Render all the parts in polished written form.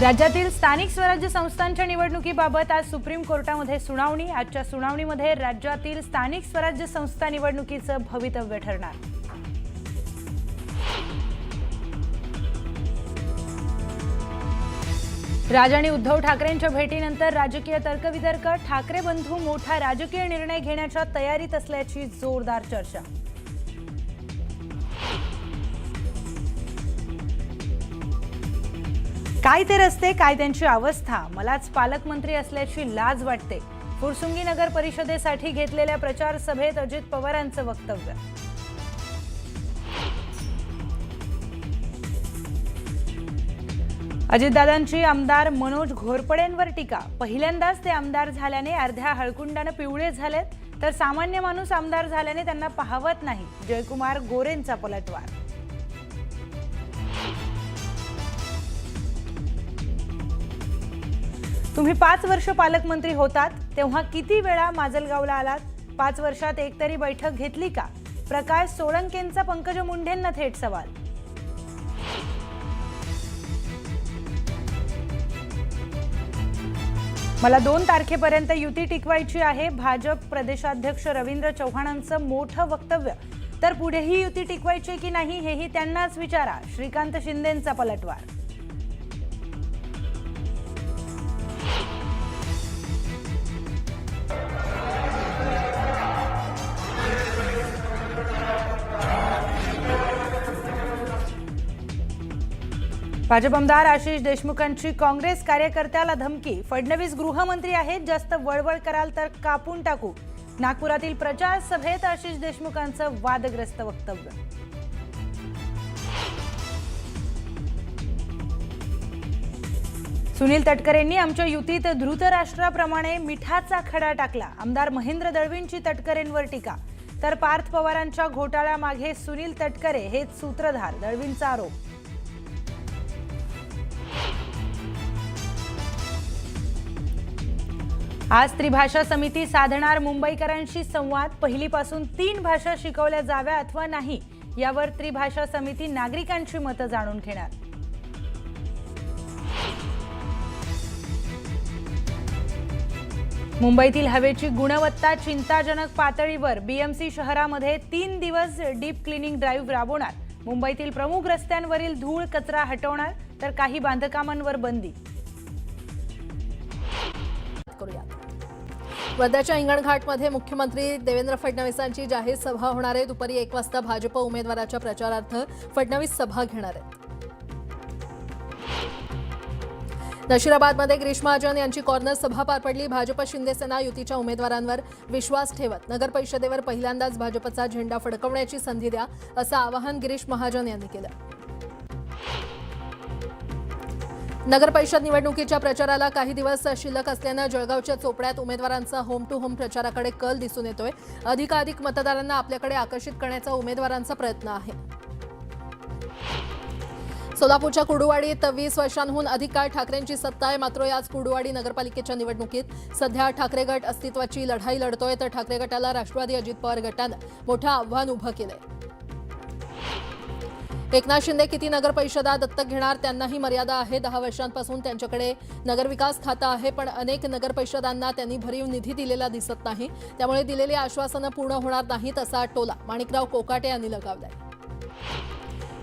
राज्यातील स्थानिक स्वराज्य संस्थांच्या निवडणुकीबाबत आज सुप्रीम कोर्टामध्ये सुनावणी। आजच्या सुनावणीमध्ये राज्यातील स्थानिक स्वराज्य संस्था निवडणुकीचं भवितव्य ठरणार। राज आणि उद्धव ठाकरेंच्या भेटीनंतर राजकीय तर्कवितर्क। ठाकरे बंधू मोठा राजकीय निर्णय घेण्याच्या तयारीत असल्याची जोरदार चर्चा। काय ते रस्ते, काय त्यांची अवस्था, मलाच पालकमंत्री असल्याची लाज वाटते। फुरसुंगी नगर परिषदेसाठी घेतलेल्या प्रचार सभेत अजित पवारांचं वक्तव्य। अजितदादांची आमदार मनोज घोरपडेंवर टीका। पहिल्यांदाच ते आमदार झाल्याने अर्ध्या हळकुंडाने पिवळे झालेत, तर सामान्य माणूस आमदार झाल्याने त्यांना पाहवत नाही। जयकुमार गोरेंचा पलटवार। तुम्ही 5 वर्ष पालकमंत्री होतात तेव्हा किती वेळा माजलगावला आलात? 5 वर्षात एकतरी बैठक घेतली का? प्रकाश सोळंकेंचा पंकजा मुंडेंना थेट सवाल। मला 2 तारखेपर्यंत युती टिकवायची आहे। भाजप प्रदेशाध्यक्ष रवींद्र चव्हाणांचं मोठं वक्तव्य। तर पुढेही युती टिकवायची की नाही हेही त्यांनाच विचारा। श्रीकांत शिंदेंचा पलटवार। भाजप आमदार आशिष देशमुखांची काँग्रेस कार्यकर्त्याला धमकी। फडणवीस गृहमंत्री आहेत, जास्त वळवळ कराल तर कापून टाकू। नागपुरातील प्रचार सभेत आशिष देशमुखांचं वादग्रस्त वक्तव्य। सुनील तटकरेंनी आमच्या युतीत धृतराष्ट्राप्रमाणे मिठाचा खडा टाकला। आमदार महेंद्र दळवींची तटकरेंवर टीका। तर पार्थ पवारांच्या घोटाळ्यामागे सुनील तटकरे हेच सूत्रधार, दळवींचा आरोप। आज त्रिभाषा समिती साधणार मुंबईकरांशी संवाद। पहिलीपासून 3 भाषा शिकवल्या जाव्या अथवा नाही यावर त्रिभाषा समिती नागरिकांची मतं जाणून घेणार। मुंबईतील हवेची गुणवत्ता चिंताजनक पातळीवर। बीएमसी शहरामध्ये 3 दिवस डीप क्लिनिंग ड्राईव्ह राबवणार। मुंबईतील प्रमुख रस्त्यांवरील धूळ कचरा हटवणार, तर काही बांधकामांवर बंदी। वर्ध्याच्या हिंगणघाटमध्ये मुख्यमंत्री देवेंद्र फडणवीसांची जाहीर सभा होणार आहे। दुपारी 1 वाजता भाजप उमेदवाराच्या प्रचारार्थ फडणवीस सभा घेणार आहेत। नशिराबादमध्ये गिरीश महाजन यांची कॉर्नर सभा पार पडली। भाजप शिंदेसेना युतीच्या उमेदवारांवर विश्वास ठेवत नगर परिषदेवर पहिल्यांदाच भाजपचा झेंडा फडकवण्याची संधी द्या, असं आवाहन गिरीश महाजन यांनी केलं। नगर परिषद निवडणुकीच्या प्रचाराला काही दिवस शिल्लक असल्यानं जळगावच्या चोपड्यात उमेदवारांचा होम टू होम प्रचाराकडे कल दिसून येतोय। अधिकाधिक मतदारांना आपल्याकडे आकर्षित करण्याचा उमेदवारांचा प्रयत्न आहे। सोलापूरच्या कुर्डुवाडीत 20 वर्षांहून अधिक काळ ठाकरेंची सत्ता आहे। मात्र याच कुर्डुवाडी नगरपालिकेच्या निवडणुकीत सध्या ठाकरे गट अस्तित्वाची लढाई लढतोय, तर ठाकरे गटाला राष्ट्रवादी अजित पवार गटानं मोठं आव्हान उभं केलंय। एकनाथ शिंदे किती नगर परिषदा दत्तक घेणार, त्यांनाही मर्यादा आहे। 10 वर्षांपासून त्यांच्याकडे नगरविकास खातं आहे, पण अनेक नगर परिषदांना त्यांनी भरीव निधी दिलेला दिसत नाही। त्यामुळे दिलेली आश्वासनं पूर्ण होणार नाहीत, असा टोला माणिकराव कोकाटे यांनी लगावलाय।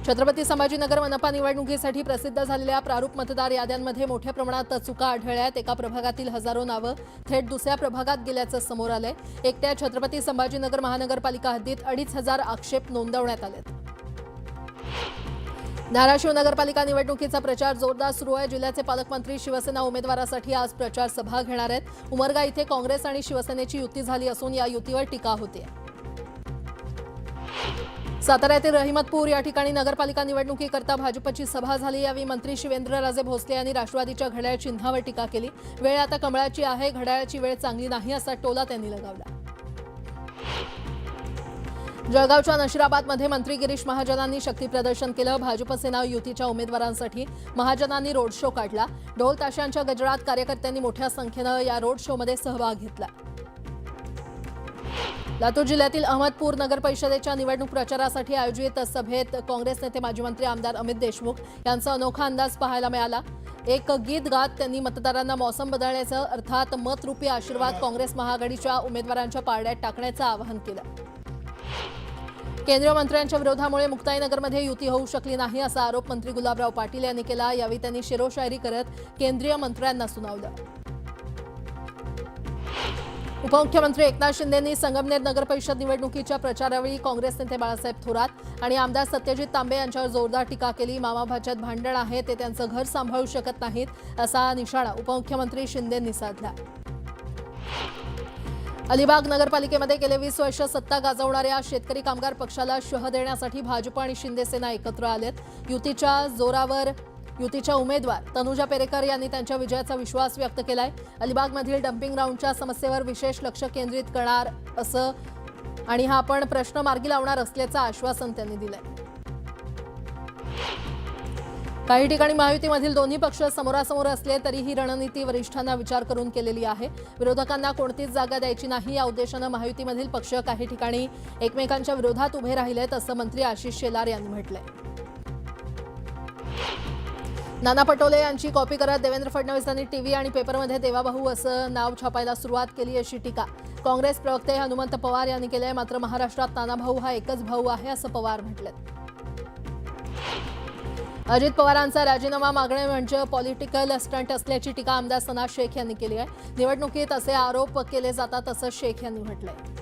छत्रपती संभाजीनगर मनपा निवडणुकीसाठी प्रसिद्ध झालेल्या प्रारूप मतदार याद्यांमध्ये मोठ्या प्रमाणात चुका आढळल्यात। एका प्रभागातील हजारो नावं थेट दुसऱ्या प्रभागात गेल्याचं समोर आलंय। एकट्या छत्रपती संभाजीनगर महानगरपालिका हद्दीत 2,500 आक्षेप नोंदवण्यात आलेत। धाराशिव नगरपालिका निवडणुकीचा प्रचार जोरदार सुरू आहे। जिल्ह्याचे पालकमंत्री शिवसेना उमेदवारासाठी आज प्रचार सभा घेणार आहेत। उमरगा इथे काँग्रेस आणि शिवसेनेची युती झाली असून या युतीवर टीका होते। साताऱ्यातील रहिमतपूर या ठिकाणी नगरपालिका निवडणुकीकरता भाजपची सभा झाली। यावेळी मंत्री शिवेंद्रराजे भोसले यांनी राष्ट्रवादीच्या घड्याळ चिन्हावर टीका केली। वेळ आता कमळाची आहे, घड्याळाची वेळ चांगली नाही, असा टोला त्यांनी लगावला। जळगावच्या नशिराबादमध्ये मंत्री गिरीश महाजनांनी शक्ती प्रदर्शन केलं। भाजप सेना युतीच्या उमेदवारांसाठी महाजनांनी रोड शो काढला। ढोल ताशांच्या गजरात कार्यकर्त्यांनी मोठ्या संख्येनं या रोड शोमध्ये सहभाग घेतला। लातूर जिल्ह्यातील अहमदपूर नगर परिषदेच्या निवडणूक प्रचारासाठी आयोजित सभेत काँग्रेस नेते माजी मंत्री आमदार अमित देशमुख यांचा अनोखा अंदाज पाहायला मिळाला। एक गीत गात त्यांनी मतदारांना मौसम बदलण्याचं अर्थात मतरूपी आशीर्वाद काँग्रेस महाआघाडीच्या उमेदवारांच्या पारड्यात टाकण्याचं आवाहन केलं। केंद्रीय मंत्र्यांच्या विरोधामुळे मुक्ताईनगरमध्ये युती होऊ शकली नाही असा आरोप मंत्री गुलाबराव पाटील यांनी केला। यावेळी त्यांनी शेरोशायरी करत केंद्रीय मंत्र्यांना सुनावलं। उपमुख्यमंत्री एकनाथ शिंदेंनी संगमनेर नगर परिषद निवडणुकीच्या प्रचारावेळी काँग्रेस नेते बाळासाहेब थोरात आणि आमदार सत्यजित तांबे यांच्यावर जोरदार टीका केली। मामाभाच्यात भांडण आहे, ते त्यांचं घर सांभाळू शकत नाहीत असा निशाणा उपमुख्यमंत्री शिंदेंनी साधला। अलिबाग नगरपालिकेमध्ये गेले 20 वर्ष सत्ता गाजवणाऱ्या शेतकरी कामगार पक्षाला शह देण्यासाठी भाजप आणि शिंदे सेना एकत्र आलेत। युतीच्या उमेदवार तनुजा पेरेकर यांनी त्यांच्या विजयाचा विश्वास व्यक्त केलाय। अलिबागमधील डम्पिंग ग्राउंडच्या समस्येवर विशेष लक्ष केंद्रित करणार असं आणि हा आपण प्रश्न मार्गी लावणार असल्याचं आश्वासन त्यांनी दिलंय। काही ठिकाणी महायुतीमधील दोन्ही पक्ष समोरासमोर असले तरी ही रणनीती वरिष्ठांना विचार करून केलेली आहे। विरोधकांना कोणतीच जागा द्यायची नाही या उद्देशानं महायुतीमधील पक्ष काही ठिकाणी एकमेकांच्या विरोधात उभे राहिलेत असं मंत्री आशिष शेलार यांनी म्हटलंय। नाना पटोले यांची कॉपी करत देवेंद्र फडणवीस यांनी टीव्ही आणि पेपरमध्ये देवाभाऊ असं नाव छापायला सुरुवात केली अशी टीका काँग्रेस प्रवक्ते हनुमंत पवार यांनी केली आहे। मात्र महाराष्ट्रात नानाभाऊ हा एकच भाऊ आहे असं पवार म्हटलं। अजित पवारांचा राजीनामा मागणे म्हणजे पॉलिटिकल स्टंट असल्याची टीका आमदार सना शेख यांनी केली आहे। निवडणुकीत असे आरोप केले जातात असं शेख यांनी म्हटलंय।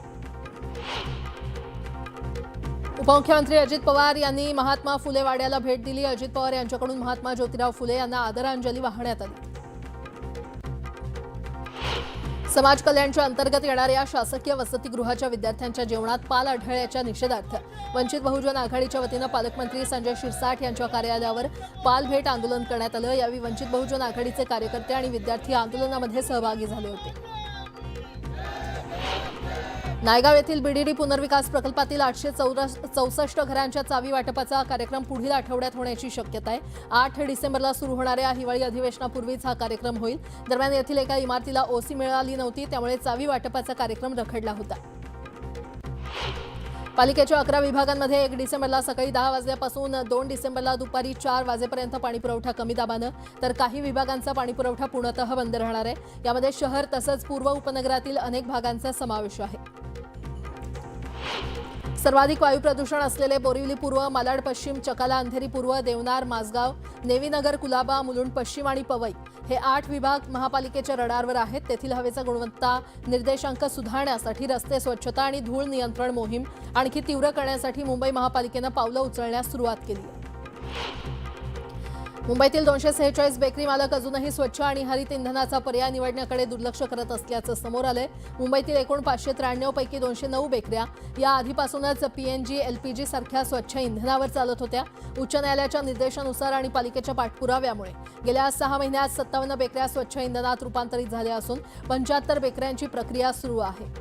उपमुख्यमंत्री अजित पवार यांनी महात्मा फुले वाड्याला भेट दिली। अजित पवार यांच्याकडून महात्मा ज्योतिराव फुले यांना आदरांजली वाहण्यात आली। समाज कल्याणच्या अंतर्गत येणाऱ्या शासकीय वसतिगृहाच्या विद्यार्थ्यांच्या जेवणात पाल आढळल्याच्या निषेधार्थ वंचित बहुजन आघाडीच्या वतीनं पालकमंत्री संजय शिरसाट यांच्या कार्यालयावर पाल भेट आंदोलन करण्यात आलं। यावेळी वंचित बहुजन आघाडीचे कार्यकर्ते आणि विद्यार्थी आंदोलनामध्ये सहभागी झाले होते। नायगाव येथील बीडीडी पुनर्विकास प्रकल्पातील 864 घरांच्या चावी वाटपाचा कार्यक्रम पुढील आठवड्यात होण्याची शक्यता आहे। 8 डिसेंबरला सुरू होणाऱ्या हिवाळी अधिवेशनापूर्वीच हा कार्यक्रम होईल। दरम्यान येथील एका इमारतीला ओसी मिळाली नव्हती, त्यामुळे चावी वाटपाचा कार्यक्रम रखडला होता। पालिकेच्या 11 विभागांमध्ये 1 डिसेंबरला सकाळी 10 वाजल्यापासून 2 डिसेंबरला दुपारी 4 वाजेपर्यंत पाणीपुरवठा कमी दाबानं तर काही विभागांचा पाणीपुरवठा पूर्णतः बंद राहणार आहे। यामध्ये शहर तसंच पूर्व उपनगरातील अनेक भागांचा समावेश आहे। सर्वाधिक वायू प्रदूषण असलेले बोरिवली पूर्व, मालाड पश्चिम, चकाला, अंधेरी पूर्व, देवनार, माजगाव, नेवीनगर, कुलाबा, मुलुंड पश्चिम आणि पवई हे 8 विभाग महापालिकेच्या रडारवर आहेत। तेथील हवेचा गुणवत्ता निर्देशांक सुधारण्यासाठी रस्ते स्वच्छता आणि धूळ नियंत्रण मोहीम आणखी तीव्र करण्यासाठी मुंबई महापालिकेनं पावलं उचलण्यास सुरुवात केली आहे। मुंबईतील 246 बेकरी मालक अजूनही स्वच्छ आणि हरित इंधनाचा पर्याय निवडण्याकडे दुर्लक्ष करत असल्याचं समोर आलंय। मुंबईतील एकूण 593 पैकी 209 बेकऱ्या या आधीपासूनच पीएनजी, एलपीजी सारख्या स्वच्छ इंधनावर चालत होत्या। उच्च न्यायालयाच्या निर्देशानुसार आणि पालिकेच्या पाठपुराव्यामुळे गेल्या 6 महिन्यात 57 बेकऱ्या स्वच्छ इंधनात रूपांतरित झाल्या असून 75 बेकऱ्यांची प्रक्रिया सुरू आहे।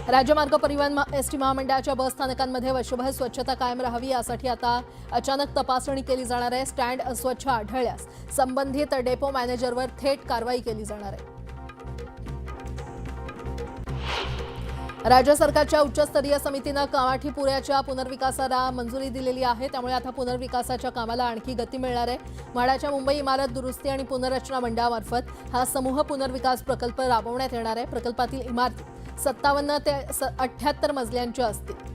राज्यमार्ग परिवहन एसटी महामंडळाच्या बस स्थानकांमध्ये वर्षभर स्वच्छता कायम राहावी यासाठी आता अचानक तपासणी केली जाणार आहे। स्टँड अस्वच्छ आढळल्यास संबंधित डेपो मॅनेजरवर थेट कारवाई केली जाणार आहे। राज्य सरकारच्या उच्चस्तरीय समितीनं कामाठीपुऱ्याच्या पुनर्विकासाला मंजुरी दिलेली आहे, त्यामुळे आता पुनर्विकासाच्या कामाला आणखी गती मिळणार आहे। म्हाडाच्या मुंबई इमारत दुरुस्ती आणि पुनर्रचना मंडळामार्फत हा समूह पुनर्विकास प्रकल्प राबवण्यात येणार आहे। प्रकल्पातील इमारती 57 ते 78 मजल्यांच्या असतील।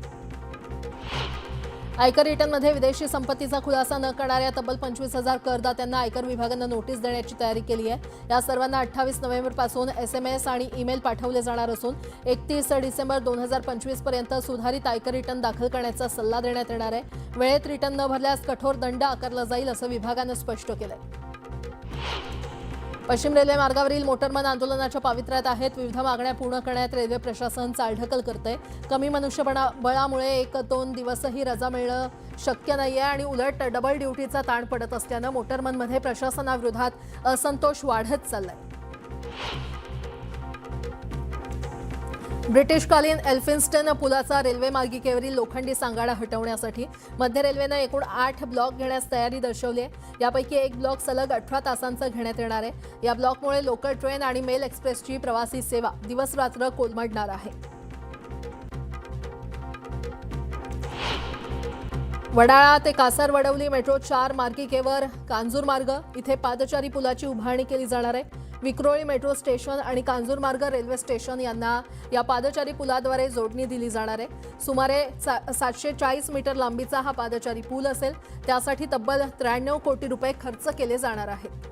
आयकर रिटर्नमध्ये विदेशी संपत्तीचा खुलासा न करणाऱ्या तब्बल 25,000 करदात्यांना आयकर विभागानं नोटीस देण्याची तयारी केली आहे। या सर्वांना 28 नोव्हेंबरपासून SMS आणि ईमेल पाठवले जाणार असून 31 डिसेंबर 2025 पर्यंत सुधारित आयकर रिटर्न दाखल करण्याचा सल्ला देण्यात येणार आहे। वेळेत रिटर्न न भरल्यास कठोर दंड आकारला जाईल असं विभागानं स्पष्ट केलंय। पश्चिम रेल्वे मार्गावरील मोटरमन आंदोलनाच्या पावित्र्यात आहेत। विविध मागण्या पूर्ण करण्यात रेल्वे प्रशासन चालढकल करतंय। कमी मनुष्यबळामुळे 1-2 दिवसही रजा मिळणं शक्य नाहीये आणि उलट डबल ड्युटीचा ताण पडत असल्यानं मोटरमनमध्ये प्रशासनाविरोधात असंतोष वाढत चाललाय। ब्रिटिशकालीन एल्फिन्स्टन पुलाचा रेल्वे मार्गिकेवरील लोखंडी सांगाडा हटवण्यासाठी मध्य रेल्वेनं एकूण 8 ब्लॉक घेण्यास तयारी दर्शवली आहे। यापैकी एक ब्लॉक सलग 18 तासांचा घेण्यात येणार आहे। या ब्लॉकमुळे लोकल ट्रेन आणि मेल एक्सप्रेसची प्रवासी सेवा दिवस रात्र कोलमडणार आहे। वडाळा ते कासार वडवली मेट्रो 4 मार्गिकेवर कांजूर मार्ग इथे पादचारी पुलाची उभारणी केली जाणार आहे. विक्रोळी मेट्रो स्टेशन आणि कांजूर मार्ग रेल्वे स्टेशन यांना या पादचारी पुलाद्वारे जोडणी दिली जाणार आहे. सुमारे 740 मीटर लांबीचा हा पादचारी पूल असेल. त्यासाठी तब्बल 93 कोटी रुपये खर्च केले जाणार आहेत.